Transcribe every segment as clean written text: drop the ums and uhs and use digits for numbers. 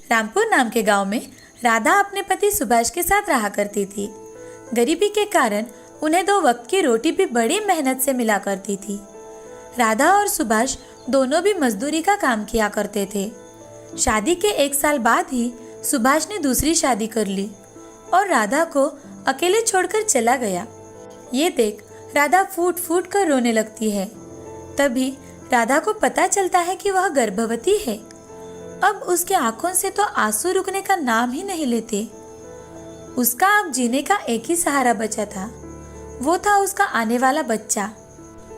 रामपुर नाम के गांव में राधा अपने पति सुभाष के साथ रहा करती थी। गरीबी के कारण उन्हें 2 वक्त की रोटी भी बड़ी मेहनत से मिला करती थी। राधा और सुभाष दोनों भी मजदूरी का काम किया करते थे। शादी के 1 साल बाद ही सुभाष ने दूसरी शादी कर ली और राधा को अकेले छोड़कर चला गया। ये देख राधा फूट फूट कर रोने लगती है। तभी राधा को पता चलता है कि वह गर्भवती है। अब उसके आंखों से तो आंसू रुकने का नाम ही नहीं लेते। उसका अब जीने का एक ही सहारा बचा था, वो था उसका आने वाला बच्चा।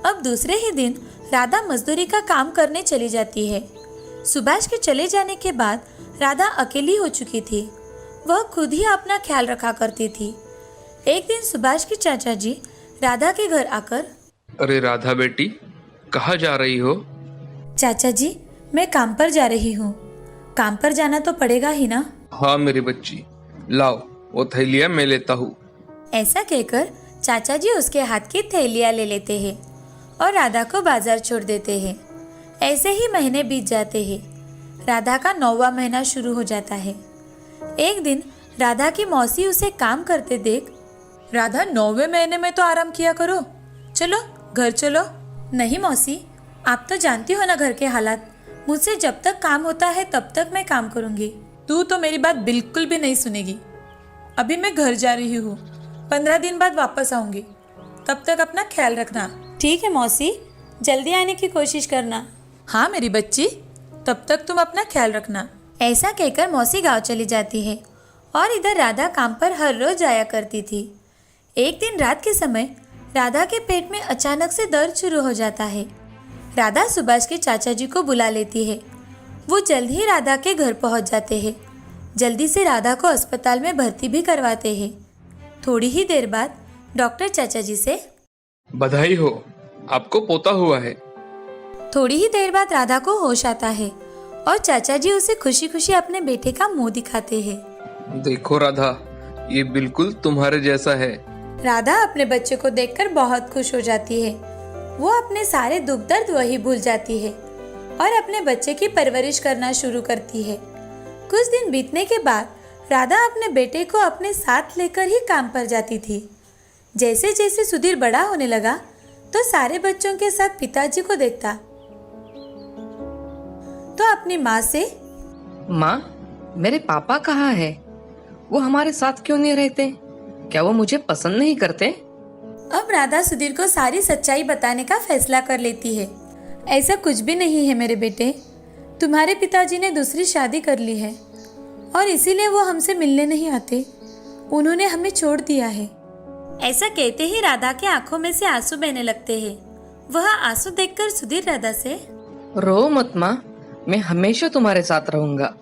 अब दूसरे ही दिन राधा मजदूरी का काम करने चली जाती है। सुभाष के चले जाने के बाद राधा अकेली हो चुकी थी। वह खुद ही अपना ख्याल रखा करती थी। एक दिन सुभाष के चाचा जी राधा के घर आकर, अरे राधा बेटी, कहाँ जा रही हो? चाचा जी, मैं काम पर जा रही हूँ। काम पर जाना तो पड़ेगा ही ना। हाँ मेरी बच्ची, लाओ वो थैलियाँ मैं लेता हूँ। ऐसा कहकर चाचा जी उसके हाथ की थैलियाँ ले लेते हैं और राधा को बाजार छोड़ देते हैं। ऐसे ही महीने बीत जाते हैं। राधा का 9वां महीना शुरू हो जाता है। एक दिन राधा की मौसी उसे काम करते देख, राधा 9वें महीने में तो आराम किया करो, चलो घर चलो। नहीं मौसी, आप तो जानती हो ना घर के हालात। मुझसे जब तक काम होता है तब तक मैं काम करूंगी। तू तो मेरी बात बिल्कुल भी नहीं सुनेगी। अभी मैं घर जा रही हूँ, 15 दिन बाद वापस आऊंगी। तब तक अपना ख्याल रखना। ठीक है मौसी, जल्दी आने की कोशिश करना। हाँ मेरी बच्ची, तब तक तुम अपना ख्याल रखना। ऐसा कहकर मौसी गांव चली जाती है और इधर राधा काम पर हर रोज आया करती थी। एक दिन रात के समय राधा के पेट में अचानक से दर्द शुरू हो जाता है। राधा सुभाष के चाचा जी को बुला लेती है। वो जल्द ही राधा के घर पहुंच जाते हैं। जल्दी से राधा को अस्पताल में भर्ती भी करवाते हैं। थोड़ी ही देर बाद डॉक्टर चाचा जी से, बधाई हो, आपको पोता हुआ है। थोड़ी ही देर बाद राधा को होश आता है और चाचा जी उसे खुशी खुशी अपने बेटे का मुंह दिखाते हैं। देखो राधा, ये बिल्कुल तुम्हारे जैसा है। राधा अपने बच्चे को देखकर बहुत खुश हो जाती है। वो अपने सारे दुख दर्द वही भूल जाती है और अपने बच्चे की परवरिश करना शुरू करती है। कुछ दिन बीतने के बाद राधा अपने बेटे को अपने साथ लेकर ही काम पर जाती थी। जैसे जैसे सुधीर बड़ा होने लगा तो सारे बच्चों के साथ पिताजी को देखता तो अपनी माँ से, माँ, मेरे पापा कहाँ है? वो हमारे साथ क्यों नहीं रहते? क्या वो मुझे पसंद नहीं करते? अब राधा सुधीर को सारी सच्चाई बताने का फैसला कर लेती है। ऐसा कुछ भी नहीं है मेरे बेटे, तुम्हारे पिताजी ने दूसरी शादी कर ली है और इसीलिए वो हमसे मिलने नहीं आते। उन्होंने हमें छोड़ दिया है। ऐसा कहते ही राधा के आंखों में से आंसू बहने लगते हैं। वह आंसू देखकर सुधीर राधा से, रो मत माँ, मैं हमेशा तुम्हारे साथ रहूंगा।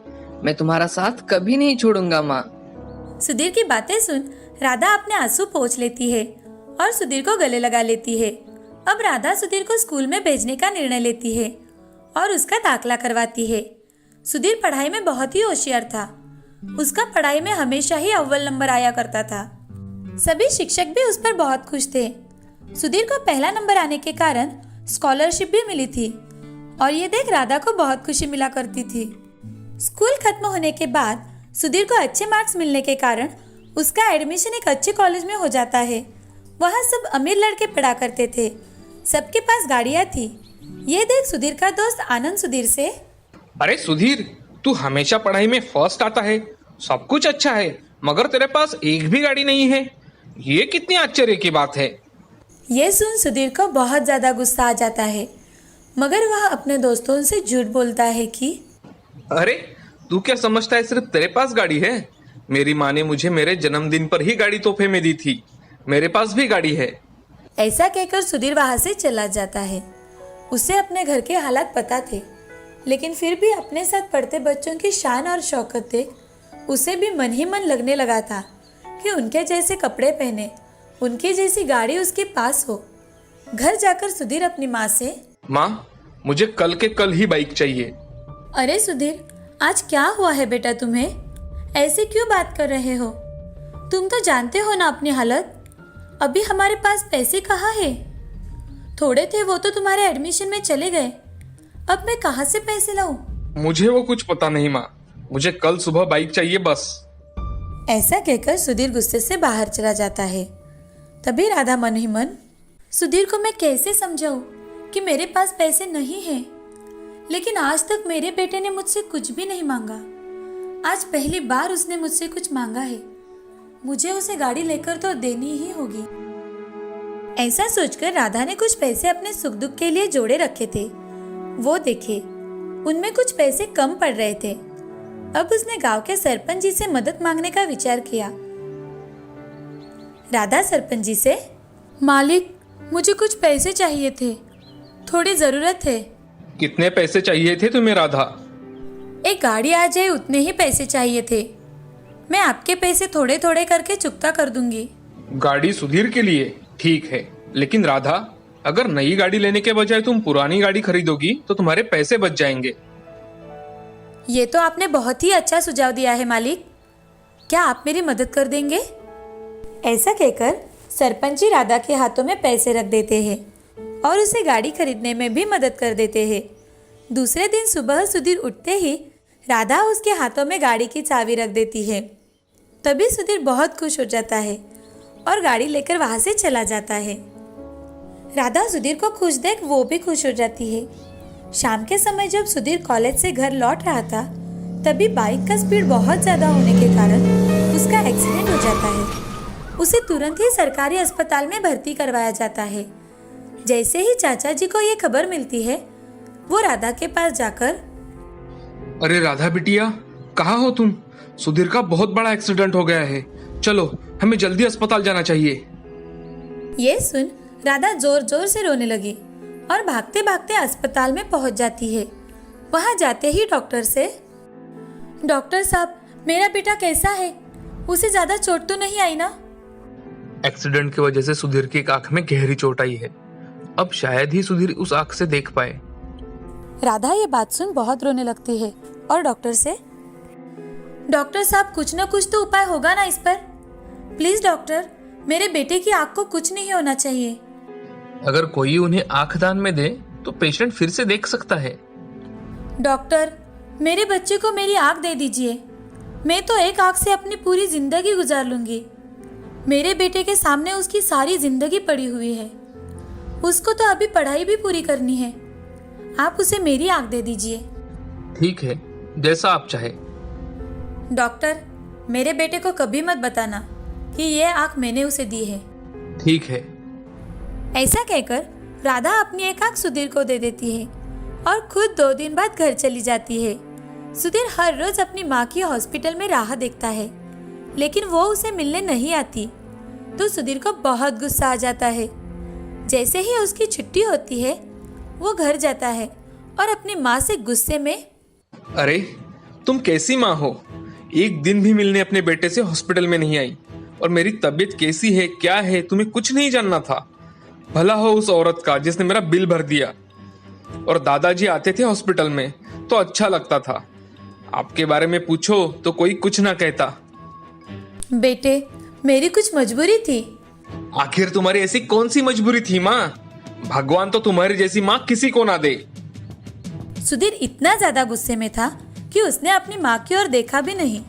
मैं तुम्हारा साथ कभी नहीं छोड़ूंगा माँ। सुधीर की बातें सुन राधा अपने आंसू पोंछ लेती है और सुधीर को गले लगा लेती है। अब राधा सुधीर को स्कूल में भेजने का निर्णय लेती है और उसका दाखला करवाती है। सुधीर पढ़ाई में बहुत ही होशियार था। उसका पढ़ाई में हमेशा ही अव्वल नंबर आया करता था। सभी शिक्षक भी उस पर बहुत खुश थे। सुधीर को पहला नंबर आने के कारण स्कॉलरशिप भी मिली थी और ये देख राधा को बहुत खुशी मिला करती थी। स्कूल खत्म होने के बाद सुधीर को अच्छे मार्क्स मिलने के कारण उसका एडमिशन एक अच्छे कॉलेज में हो जाता है। वहाँ सब अमीर लड़के पढ़ा करते थे। सबके पास गाड़ियाँ थी। ये देख सुधीर का दोस्त आनंद सुधीर से, अरे सुधीर, तू हमेशा पढ़ाई में फर्स्ट आता है, सब कुछ अच्छा है, मगर तेरे पास एक भी गाड़ी नहीं है। ये कितनी आश्चर्य की बात है। ये सुन सुधीर को बहुत ज्यादा गुस्सा आ जाता है, मगर वह अपने दोस्तों से झूठ बोलता है कि, अरे तू क्या समझता है सिर्फ तेरे पास गाड़ी है? मेरी माँ ने मुझे मेरे जन्मदिन पर ही गाड़ी तोहफे में दी थी। मेरे पास भी गाड़ी है। ऐसा कहकर सुधीर वहां से चला जाता है। उसे अपने घर के हालात पता थे, लेकिन फिर भी अपने साथ पढ़ते बच्चों की शान और शौकत देख उसे भी मन ही मन लगने लगा था कि उनके जैसे कपड़े पहने, उनकी जैसी गाड़ी उसके पास हो। घर जाकर सुधीर अपनी माँ से, माँ, मुझे कल के कल ही बाइक चाहिए। अरे सुधीर, आज क्या हुआ है बेटा तुम्हें? ऐसे क्यों बात कर रहे हो? तुम तो जानते हो ना अपनी हालत। अभी हमारे पास पैसे कहाँ है? थोड़े थे वो तो तुम्हारे एडमिशन में चले गए। अब मैं कहाँ से पैसे लाऊं? मुझे वो कुछ पता नहीं माँ, मुझे कल सुबह बाइक चाहिए बस। ऐसा कहकर सुधीर गुस्से से बाहर चला जाता है। तभी राधा मन ही मन, सुधीर को मैं कैसे समझाऊं कि मेरे पास पैसे नहीं हैं, लेकिन आज तक मेरे बेटे ने मुझसे कुछ भी नहीं मांगा। आज पहली बार उसने मुझसे कुछ मांगा है। मुझे उसे गाड़ी लेकर तो देनी ही होगी। ऐसा सोचकर राधा ने कुछ पैसे अपने सुख दुख के लिए जोड़े रखे थे। वो देखे उनमें कुछ पैसे कम पड़ रहे थे। अब उसने गांव के सरपंच जी से मदद मांगने का विचार किया। राधा सरपंच जी से, मालिक मुझे कुछ पैसे चाहिए थे, थोड़ी जरूरत है। कितने पैसे चाहिए थे तुम्हें राधा? एक गाड़ी आ जाए उतने ही पैसे चाहिए थे। मैं आपके पैसे थोड़े थोड़े करके चुकता कर दूंगी। गाड़ी सुधीर के लिए ठीक है, लेकिन राधा अगर नई गाड़ी लेने के बजाय तुम पुरानी गाड़ी खरीदोगी तो तुम्हारे पैसे बच जाएंगे। ये तो आपने बहुत ही अच्छा सुझाव दिया है मालिक। क्या आप मेरी मदद कर देंगे? ऐसा कहकर सरपंच जी राधा के हाथों में पैसे रख देते हैं और उसे गाड़ी खरीदने में भी मदद कर देते हैं। दूसरे दिन सुबह सुधीर उठते ही राधा उसके हाथों में गाड़ी की चाबी रख देती है। तभी सुधीर बहुत खुश हो जाता है और गाड़ी लेकर वहां से चला जाता है। राधा सुधीर को खुश देख वो भी खुश हो जाती है। शाम के समय जब सुधीर कॉलेज से घर लौट रहा था, तभी बाइक का स्पीड बहुत ज़्यादा होने के कारण उसका एक्सीडेंट हो जाता है। उसे तुरंत ही सरकारी अस्पताल में भर्ती करवाया जाता है। जैसे ही चाचा जी को ये खबर मिलती है, वो राधा के पास जाकर, अरे राधा बिटिया, कहाँ हो तुम? सुधीर का बहुत बड़ा एक्सीडेंट हो गया है, चलो हमें जल्दी अस्पताल जाना चाहिए। ये सुन राधा जोर जोर से रोने लगी और भागते भागते अस्पताल में पहुंच जाती है। वहां जाते ही डॉक्टर से, डॉक्टर साहब मेरा बेटा कैसा है? उसे ज्यादा चोट तो नहीं आई ना? एक्सीडेंट की वजह से सुधीर की एक आंख में गहरी चोट आई है। अब शायद ही सुधीर उस आंख से देख पाए। राधा ये बात सुन बहुत रोने लगती है और डॉक्टर से, डॉक्टर साहब कुछ ना कुछ तो उपाय होगा ना इस पर? प्लीज डॉक्टर, मेरे बेटे की आंख को कुछ नहीं होना चाहिए। अगर कोई उन्हें आंख दान में दे तो पेशेंट फिर से देख सकता है। डॉक्टर, मेरे बच्चे को मेरी आंख दे दीजिए। मैं तो एक आंख से अपनी पूरी जिंदगी गुजार लूंगी। मेरे बेटे के सामने उसकी सारी जिंदगी पड़ी हुई है। उसको तो अभी पढ़ाई भी पूरी करनी है। आप उसे मेरी आंख दे दीजिए। ठीक है, जैसा आप चाहे। डॉक्टर, मेरे बेटे को कभी मत बताना कि ये आंख मैंने उसे दी है। ठीक है। ऐसा कहकर राधा अपनी एक आंख सुधीर को दे देती है और खुद 2 दिन बाद घर चली जाती है। सुधीर हर रोज अपनी माँ की हॉस्पिटल में राह देखता है, लेकिन वो उसे मिलने नहीं आती तो सुधीर को बहुत गुस्सा आ जाता है। जैसे ही उसकी छुट्टी होती है, वो घर जाता है और अपनी माँ से गुस्से में, अरे तुम कैसी माँ हो? एक दिन भी मिलने अपने बेटे से हॉस्पिटल में नहीं आई, और मेरी तबीयत कैसी है क्या है तुम्हें कुछ नहीं जानना था। भला हो उस औरत का जिसने मेरा बिल भर दिया। और दादाजी आते थे हॉस्पिटल में तो अच्छा लगता था। आपके बारे में पूछो तो कोई कुछ ना कहता। बेटे मेरी कुछ मजबूरी थी। आखिर तुम्हारी ऐसी कौन सी मजबूरी थी माँ? भगवान तो तुम्हारी जैसी माँ किसी को ना दे। सुधीर इतना ज्यादा गुस्से में था कि उसने अपनी माँ की ओर देखा भी नहीं।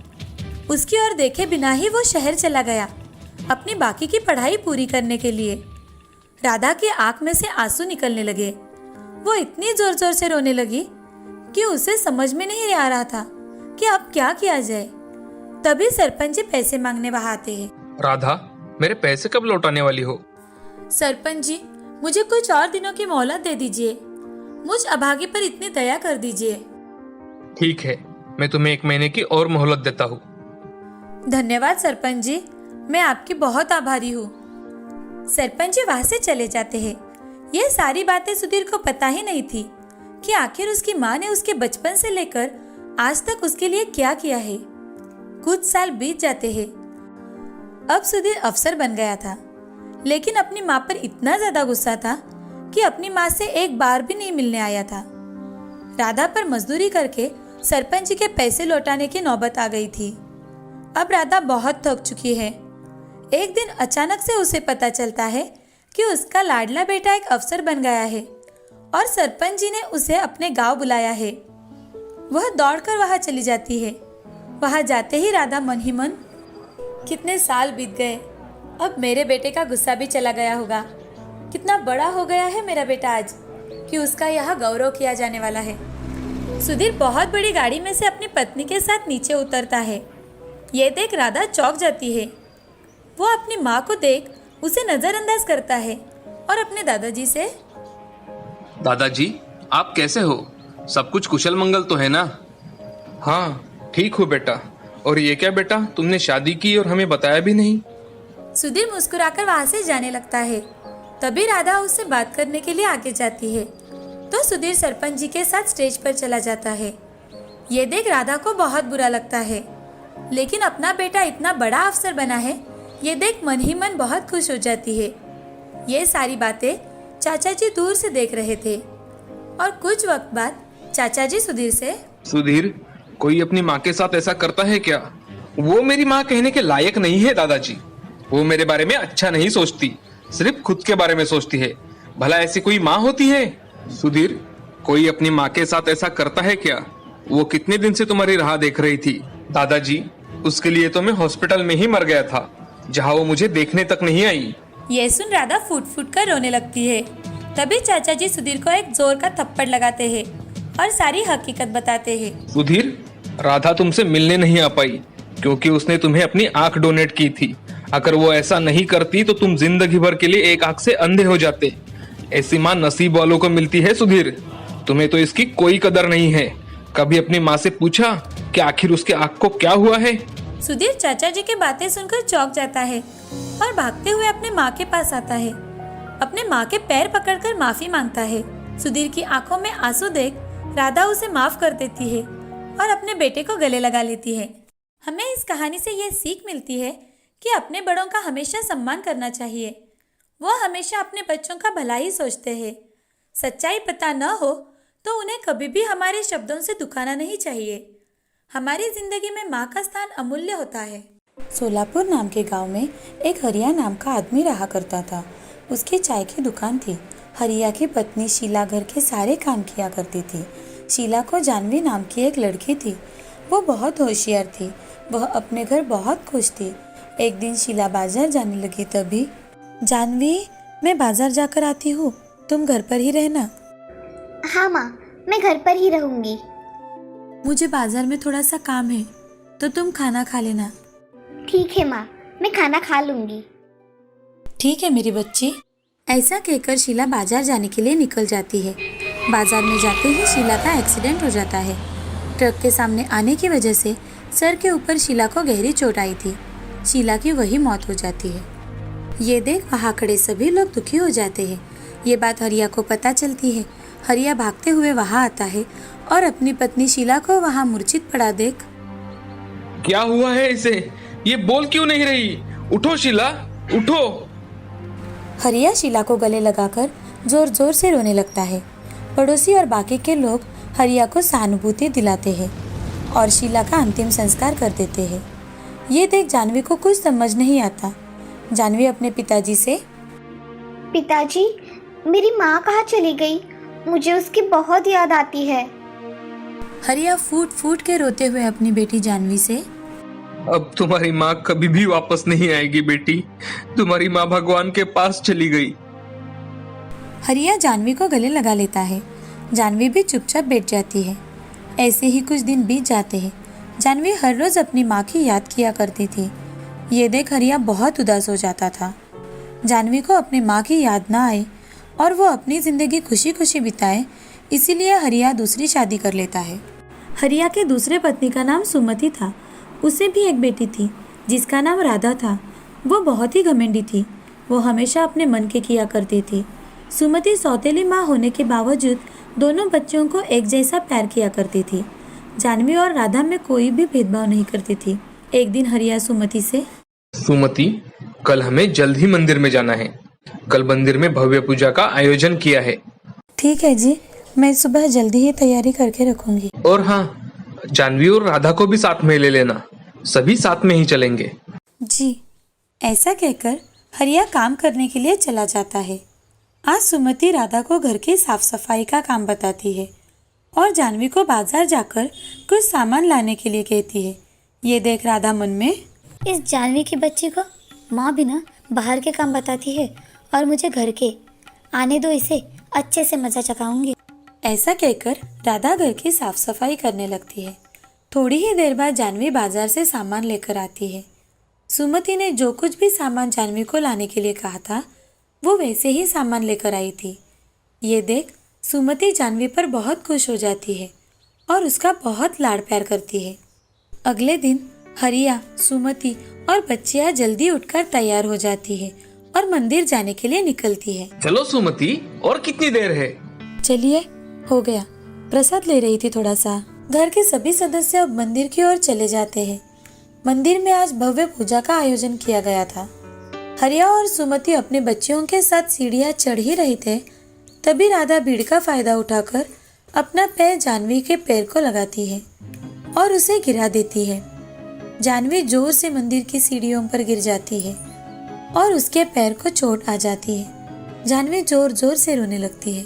उसकी ओर देखे बिना ही वो शहर चला गया अपनी बाकी की पढ़ाई पूरी करने के लिए। राधा की आंख में से आंसू निकलने लगे। वो इतनी जोर जोर से रोने लगी कि उसे समझ में नहीं आ रहा था कि अब क्या किया जाए। तभी सरपंच जी पैसे मांगने वहां आते हैं। राधा, मेरे पैसे कब लौटाने वाली हो? सरपंच जी, मुझे कुछ और दिनों की मोहलत दे दीजिए। मुझ अभागे पर इतनी दया कर दीजिए। ठीक है, मैं तुम्हें 1 महीने की और मोहलत देता हूँ। धन्यवाद सरपंच जी, मैं आपकी बहुत आभारी हूँ। सरपंच जी वहां से चले जाते हैं। यह सारी बातें सुधीर को पता ही नहीं थी कि आखिर उसकी माँ ने उसके बचपन से लेकर आज तक उसके लिए क्या किया है। कुछ साल बीत जाते हैं। अब सुधीर अफसर बन गया था, लेकिन अपनी माँ पर इतना ज्यादा गुस्सा था कि अपनी माँ से एक बार भी नहीं मिलने आया था। राधा पर मजदूरी करके सरपंच जी के पैसे लौटाने की नौबत आ गई थी। अब राधा बहुत थक चुकी है। एक दिन अचानक से उसे पता चलता है कि उसका लाडला बेटा एक अफसर बन गया है और सरपंच जी ने उसे अपने गांव बुलाया है। वह दौड़कर वहां चली जाती है वहाँ जाते ही राधा मन ही मन, कितने साल बीत गए, अब मेरे बेटे का गुस्सा भी चला गया होगा। कितना बड़ा हो गया है मेरा बेटा आज कि उसका यहाँ गौरव किया जाने वाला है। सुधीर बहुत बड़ी गाड़ी में से अपनी पत्नी के साथ नीचे उतरता है। ये देख राधा चौंक जाती है। वो अपनी माँ को देख उसे नजरअंदाज करता है और अपने दादाजी से, दादाजी आप कैसे हो? सब कुछ कुशल मंगल तो है ना? हाँ ठीक हूँ बेटा। और ये क्या बेटा, तुमने शादी की और हमें बताया भी नहीं? सुधीर मुस्कुराकर वहां से जाने लगता है। तभी राधा उससे बात करने के लिए आगे जाती है तो सुधीर सरपंच जी के साथ स्टेज पर चला जाता है। ये देख राधा को बहुत बुरा लगता है, लेकिन अपना बेटा इतना बड़ा अफसर बना है, ये देख मन ही मन बहुत खुश हो जाती है। ये सारी बातें चाचा जी दूर से देख रहे थे और कुछ वक्त बाद चाचा जी सुधीर से, सुधीर, कोई अपनी माँ के साथ ऐसा करता है क्या? वो मेरी माँ कहने के लायक नहीं है दादाजी। वो मेरे बारे में अच्छा नहीं सोचती, सिर्फ खुद के बारे में सोचती है। भला ऐसी कोई माँ होती है? सुधीर, कोई अपनी माँ के साथ ऐसा करता है क्या? वो कितने दिन से तुम्हारी राह देख रही थी। दादाजी, उसके लिए तो मैं हॉस्पिटल में ही मर गया था, जहाँ वो मुझे देखने तक नहीं आई। ये सुन राधा फूट फूट कर रोने लगती है। तभी चाचा जी सुधीर को एक जोर का थप्पड़ लगाते हैं और सारी हकीकत बताते हैं। सुधीर, राधा तुमसे मिलने नहीं आ पाई क्योंकि उसने तुम्हें अपनी आंख डोनेट की थी। अगर वो ऐसा नहीं करती तो तुम जिंदगी भर के लिए एक आंख से अंधे हो जाते। ऐसी माँ नसीब वालों को मिलती है सुधीर, तुम्हें तो इसकी कोई कदर नहीं है। कभी अपनी माँ से पूछा कि आखिर उसके आंख को क्या हुआ है? सुधीर चाचा जी की बातें सुनकर चौंक जाता है और भागते हुए अपने माँ के पास आता है। अपने माँ के पैर पकड़कर माफी मांगता है। सुधीर की आंखों में आंसू देख राधा उसे माफ कर देती है और अपने बेटे को गले लगा लेती है। हमें इस कहानी से ये सीख मिलती है कि अपने बड़ों का हमेशा सम्मान करना चाहिए। वो हमेशा अपने बच्चों का भला ही सोचते हैं। सच्चाई पता न हो तो उन्हें कभी भी हमारे शब्दों से दुखाना नहीं चाहिए। हमारी जिंदगी में माँ का स्थान अमूल्य होता है। सोलापुर नाम के गांव में एक हरिया नाम का आदमी रहा करता था। उसकी चाय की दुकान थी। हरिया की पत्नी शीला घर के सारे काम किया करती थी। शीला को जानवी नाम की एक लड़की थी। वो बहुत होशियार थी। वह अपने घर बहुत खुश थी। एक दिन शीला बाजार जाने लगी तभी, जानवी, मैं बाजार जाकर आती हूँ, तुम घर पर ही रहना। हाँ माँ, मैं घर पर ही रहूँगी। मुझे बाजार में थोड़ा सा काम है तो तुम खाना खा लेना। ठीक है माँ, मैं खाना खा लूँगी। ठीक है मेरी बच्ची। ऐसा कहकर शीला बाजार जाने के लिए निकल जाती है। बाजार में जाते ही शीला का एक्सीडेंट हो जाता है। ट्रक के सामने आने की वजह से सर के ऊपर शीला को गहरी चोट आई थी। शीला की वही मौत हो जाती है। ये देख वहाँ खड़े सभी लोग दुखी हो जाते हैं। ये बात हरिया को पता चलती है। हरिया भागते हुए वहाँ आता है और अपनी पत्नी शीला को वहाँ मूर्छित पड़ा देख, क्या हुआ है इसे? ये बोल क्यों नहीं रही? उठो शीला, उठो। हरिया शीला को गले लगाकर जोर जोर से रोने लगता है। पड़ोसी और बाकी के लोग हरिया को सहानुभूति दिलाते हैं और शीला का अंतिम संस्कार कर देते हैं। ये देख जानवी को कुछ समझ नहीं आता। जानवी अपने पिताजी से, पिताजी, मेरी माँ कहाँ चली गई? मुझे उसकी बहुत याद आती है। हरिया फूट फूट के रोते हुए अपनी बेटी जानवी से, अब तुम्हारी माँ कभी भी वापस नहीं आएगी बेटी। तुम्हारी माँ भगवान के पास चली गई। हरिया जानवी को गले लगा लेता है। जानवी भी चुपचाप बैठ जाती है। ऐसे ही कुछ दिन बीत जाते हैं। जानवी हर रोज अपनी माँ की याद किया करती थी। ये देख हरिया बहुत उदास हो जाता था। जानवी को अपनी माँ की याद ना आए और वो अपनी जिंदगी खुशी खुशी बिताए, इसीलिए हरिया दूसरी शादी कर लेता है। हरिया के दूसरे पत्नी का नाम सुमति था। उसे भी एक बेटी थी जिसका नाम राधा था। वो बहुत ही घमंडी थी। वो हमेशा अपने मन के किया करती थी। सुमति सौतेली माँ होने के बावजूद दोनों बच्चों को एक जैसा प्यार किया करती थी। जानवी और राधा में कोई भी भेदभाव नहीं करती थी। एक दिन हरिया सुमति से, सुमति, कल हमें जल्द ही मंदिर में जाना है। कल मंदिर में भव्य पूजा का आयोजन किया है। ठीक है जी, मैं सुबह जल्दी ही तैयारी करके रखूंगी। और हाँ, जानवी और राधा को भी साथ में ले लेना। सभी साथ में ही चलेंगे। जी। ऐसा कहकर हरिया काम करने के लिए चला जाता है। आज सुमति राधा को घर की साफ सफाई का काम बताती है और जानवी को बाजार जाकर कुछ सामान लाने के लिए कहती है। ये देख राधा मन में, इस जानवी की बच्ची को माँ भी ना बाहर के काम बताती है और मुझे घर के। आने दो इसे, अच्छे से मजा चकाऊंगी। ऐसा कहकर राधा घर की साफ सफाई करने लगती है। थोड़ी ही देर बाद जानवी बाजार से सामान लेकर आती है। सुमति ने जो कुछ भी सामान जानवी को लाने के लिए कहा था वो वैसे ही सामान लेकर आई थी। ये देख सुमति जानवी पर बहुत खुश हो जाती है और उसका बहुत लाड़ प्यार करती है। अगले दिन हरिया, सुमति और बच्चियां जल्दी उठकर तैयार हो जाती है और मंदिर जाने के लिए निकलती है। चलो सुमति, और कितनी देर है? चलिए, हो गया। प्रसाद ले रही थी थोड़ा सा। घर के सभी सदस्य अब मंदिर की ओर चले जाते हैं। मंदिर में आज भव्य पूजा का आयोजन किया गया था। हरिया और सुमति अपने बच्चियों के साथ सीढ़ियां चढ़ ही रहे थे, तभी राधा भीड़ का फायदा उठाकर अपना पैर जानवी के पैर को लगाती है और उसे गिरा देती है। जानवी जोर से मंदिर की सीढ़ियों पर गिर जाती है और उसके पैर को चोट आ जाती है। जानवी जोर जोर से रोने लगती है।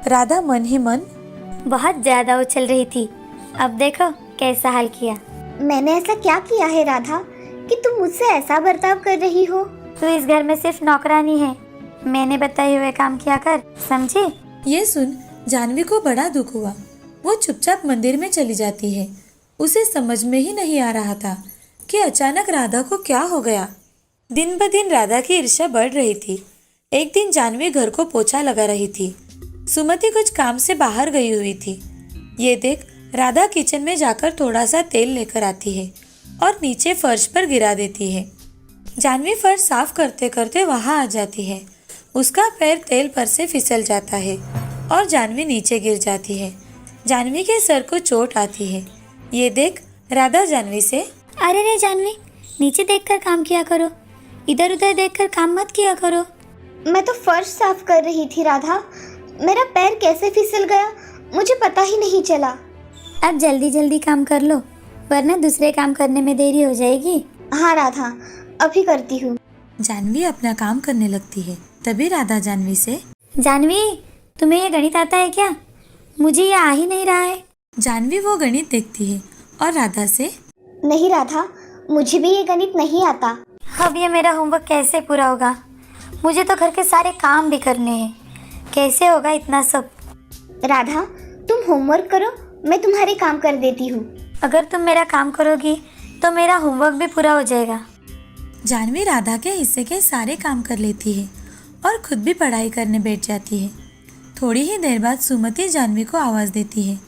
राधा मन ही मन, बहुत ज्यादा उछल रही थी, अब देखो कैसा हाल किया। मैंने ऐसा क्या किया है राधा कि तुम मुझसे ऐसा बर्ताव कर रही हो? तू इस घर में सिर्फ नौकरानी है, मैंने बताए हुए काम किया कर, समझी? ये सुन जानवी को बड़ा दुख हुआ। वो चुपचाप मंदिर में चली जाती है। उसे समझ में ही नहीं आ रहा था कि अचानक राधा को क्या हो गया। दिन ब दिन राधा की ईर्ष्या बढ़ रही थी। एक दिन जानवी घर को पोछा लगा रही थी। सुमति कुछ काम से बाहर गई हुई थी। ये देख राधा किचन में जाकर थोड़ा सा तेल लेकर आती है और नीचे फर्श पर गिरा देती है। जानवी फर्श साफ करते करते वहां आ जाती है। उसका पैर तेल पर से फिसल जाता है और जानवी नीचे गिर जाती है। जानवी के सर को चोट आती है। ये देख राधा जानवी से, अरे रे जानवी, नीचे देखकर काम किया करो, इधर उधर देखकर काम मत किया करो। मैं तो फर्श साफ कर रही थी राधा, मेरा पैर कैसे फिसल गया मुझे पता ही नहीं चला। अब जल्दी जल्दी काम कर लो, वरना दूसरे काम करने में देरी हो जाएगी। हाँ राधा, अभी करती हूँ। जानवी अपना काम करने लगती है। तभी राधा जानवी से, जानवी, तुम्हें ये गणित आता है क्या? मुझे ये आ ही नहीं रहा है। जानवी वो गणित देखती है और राधा से, नहीं राधा, मुझे भी ये गणित नहीं आता। अब ये मेरा होमवर्क कैसे पूरा होगा? मुझे तो घर के सारे काम भी करने हैं, कैसे होगा इतना सब? राधा, तुम होमवर्क करो, मैं तुम्हारे काम कर देती हूँ। अगर तुम मेरा काम करोगी तो मेरा होमवर्क भी पूरा हो जाएगा। जानवी राधा के हिस्से के सारे काम कर लेती है और खुद भी पढ़ाई करने बैठ जाती है। थोड़ी ही देर बाद सुमति जानवी को आवाज़ देती है।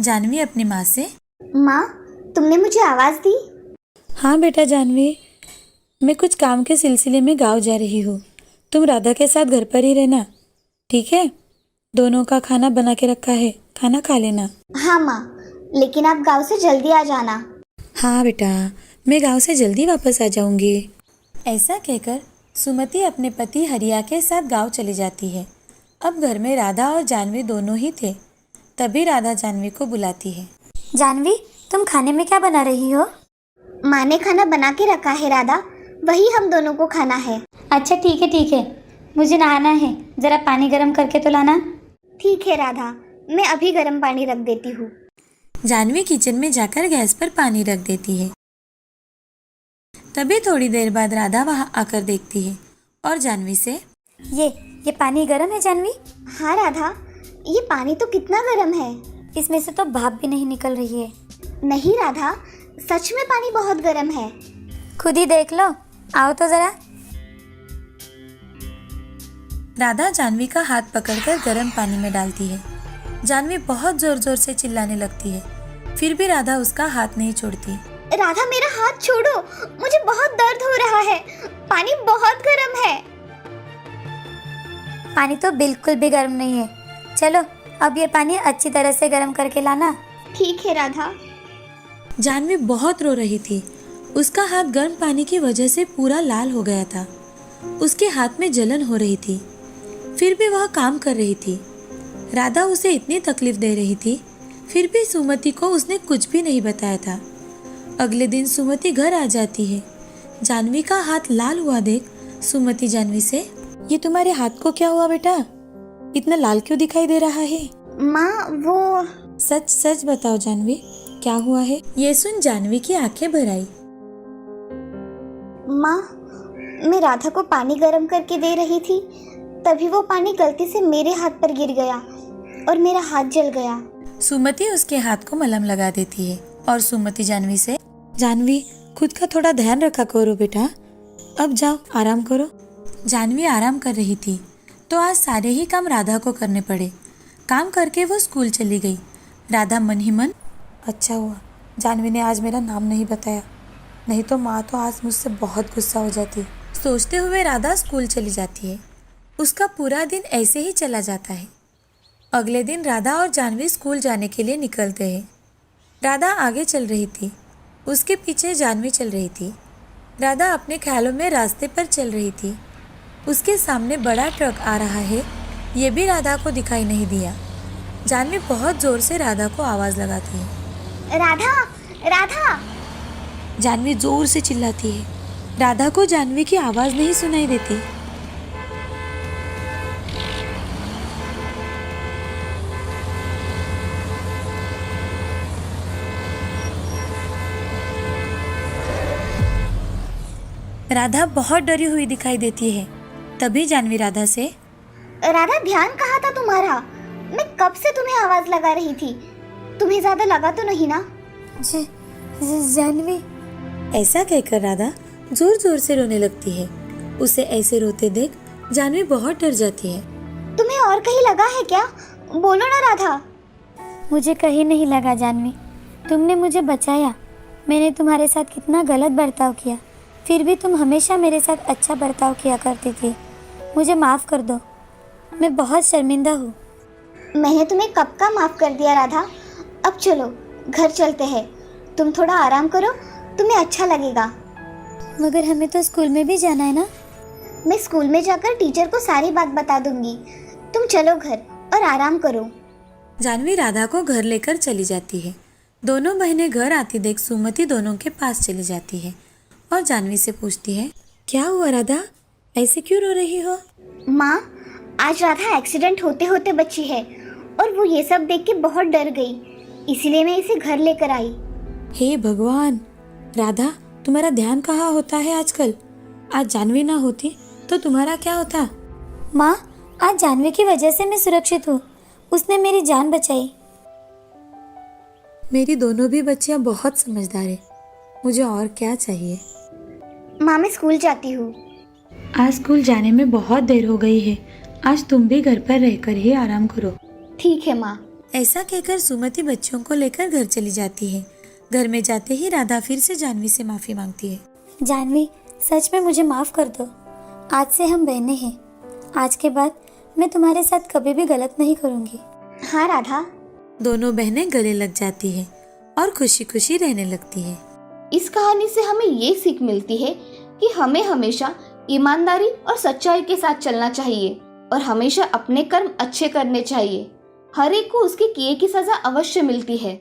जानवी अपनी माँ से, माँ, तुमने मुझे आवाज़ दी? हाँ बेटा जानवी, मैं कुछ काम के सिलसिले में गाँव जा रही हूँ। तुम राधा के साथ घर पर ही रहना, ठीक है? दोनों का खाना बना के रखा है, खाना खा लेना। हाँ माँ, लेकिन आप गांव से जल्दी आ जाना। हाँ बेटा, मैं गांव से जल्दी वापस आ जाऊंगी। ऐसा कहकर सुमति अपने पति हरिया के साथ गांव चली जाती है। अब घर में राधा और जानवी दोनों ही थे। तभी राधा जानवी को बुलाती है। जानवी, तुम खाने में क्या बना रही हो? माँ ने खाना बना के रखा है राधा, वही हम दोनों को खाना है। अच्छा ठीक है, मुझे नहाना है, जरा पानी गर्म करके तो लाना। ठीक है राधा, मैं अभी गर्म पानी रख देती हूँ। जानवी किचन में जाकर गैस पर पानी रख देती है। तभी थोड़ी देर बाद राधा वहाँ आकर देखती है और जानवी से, ये पानी गर्म है जानवी? हाँ राधा, ये पानी तो कितना गर्म है। इसमें से तो भाप भी नहीं निकल रही है। नहीं राधा, सच में पानी बहुत गर्म है। खुद ही देख लो, आओ तो जरा। राधा जानवी का हाथ पकड़कर गर्म पानी में डालती है। जानवी बहुत जोर जोर से चिल्लाने लगती है, फिर भी राधा उसका हाथ नहीं छोड़ती। राधा, मेरा हाथ छोड़ो, मुझे बहुत दर्द हो रहा है, पानी बहुत गर्म है। पानी तो बिल्कुल भी गर्म नहीं है। चलो अब ये पानी अच्छी तरह से गर्म करके लाना। ठीक है राधा। जानवी बहुत रो रही थी। उसका हाथ गर्म पानी की वजह से पूरा लाल हो गया था। उसके हाथ में जलन हो रही थी, फिर भी वह काम कर रही थी। राधा उसे इतनी तकलीफ दे रही थी, फिर भी सुमति को उसने कुछ भी नहीं बताया था। अगले दिन सुमति घर आ जाती है। जानवी का हाथ लाल हुआ देख सुमति जानवी से, ये तुम्हारे हाथ को क्या हुआ बेटा? इतना लाल क्यों दिखाई दे रहा है? माँ, वो सच सच बताओ जानवी, क्या हुआ है? ये सुन जानवी की आंखें भर आई। माँ, मैं राधा को पानी गर्म करके दे रही थी, तभी वो पानी गलती से मेरे हाथ पर गिर गया और मेरा हाथ जल गया। सुमति उसके हाथ को मलहम लगा देती है और सुमति जानवी से, जानवी खुद का थोड़ा ध्यान रखा करो बेटा, अब जाओ आराम करो। जानवी आराम कर रही थी तो आज सारे ही काम राधा को करने पड़े। काम करके वो स्कूल चली गई। राधा मन ही मन, अच्छा हुआ जानवी ने आज मेरा नाम नहीं बताया, नहीं तो माँ तो आज मुझसे बहुत गुस्सा हो जाती। सोचते हुए राधा स्कूल चली जाती है। उसका पूरा दिन ऐसे ही चला जाता है। अगले दिन राधा और जानवी स्कूल जाने के लिए निकलते हैं। राधा आगे चल रही थी, उसके पीछे जानवी चल रही थी। राधा अपने ख्यालों में रास्ते पर चल रही थी। उसके सामने बड़ा ट्रक आ रहा है, ये भी राधा को दिखाई नहीं दिया। जानवी बहुत जोर से राधा को आवाज़ लगाती है, राधा, राधा। जानवी जोर से चिल्लाती है। राधा को जानवी की आवाज़ नहीं सुनाई देती। राधा बहुत डरी हुई दिखाई देती है। तभी जानवी राधा से, राधा, ध्यान कहाँ था तुम्हारा? मैं कब से तुम्हें आवाज लगा रही थी, तुम्हें ज्यादा लगा तो नहीं ना? जानवी, ऐसा कहकर राधा जोर जोर से रोने लगती है। उसे ऐसे रोते देख जानवी बहुत डर जाती है। तुम्हें और कहीं लगा है क्या? बोलो ना राधा। मुझे कहीं नहीं लगा जानवी, तुमने मुझे बचाया। मैंने तुम्हारे साथ कितना गलत बर्ताव किया, फिर भी तुम हमेशा मेरे साथ अच्छा बर्ताव किया करती थी। मुझे माफ़ कर दो, मैं बहुत शर्मिंदा हूँ। मैंने तुम्हें कब का माफ कर दिया राधा। अब चलो घर चलते हैं, तुम थोड़ा आराम करो, तुम्हें अच्छा लगेगा। मगर हमें तो स्कूल में भी जाना है ना? मैं स्कूल में जाकर टीचर को सारी बात बता दूंगी। तुम चलो घर और आराम करो। जानवी राधा को घर लेकर चली जाती है। दोनों बहनें घर आती देख सुमति दोनों के पास चली जाती है और जानवी से पूछती है, क्या हुआ राधा, ऐसे क्यों रो रही हो? माँ, आज राधा एक्सीडेंट होते होते बची है और वो ये सब देख के बहुत डर गई, इसीलिए मैं इसे घर लेकर आई। हे भगवान, राधा तुम्हारा ध्यान कहाँ होता है आजकल? आज जानवी ना होती तो तुम्हारा क्या होता? माँ, आज जानवी की वजह से मैं सुरक्षित हूँ, उसने मेरी जान बचाई। मेरी दोनों भी बच्चियाँ बहुत समझदार है, मुझे और क्या चाहिए? माँ, मैं स्कूल जाती हूँ। आज स्कूल जाने में बहुत देर हो गई है, आज तुम भी घर पर रहकर ही आराम करो। ठीक है माँ। ऐसा कहकर सुमति बच्चों को लेकर घर चली जाती है। घर में जाते ही राधा फिर से जानवी से माफी मांगती है। जानवी, सच में मुझे माफ़ कर दो, आज से हम बहनें हैं। आज के बाद मैं तुम्हारे साथ कभी भी गलत नहीं करूँगी। हाँ राधा। दोनों बहनें गले लग जाती है और खुशी खुशी रहने लगती है। इस कहानी से हमें ये सीख मिलती है कि हमें हमेशा ईमानदारी और सच्चाई के साथ चलना चाहिए और हमेशा अपने कर्म अच्छे करने चाहिए। हर एक को उसके किए की सजा अवश्य मिलती है।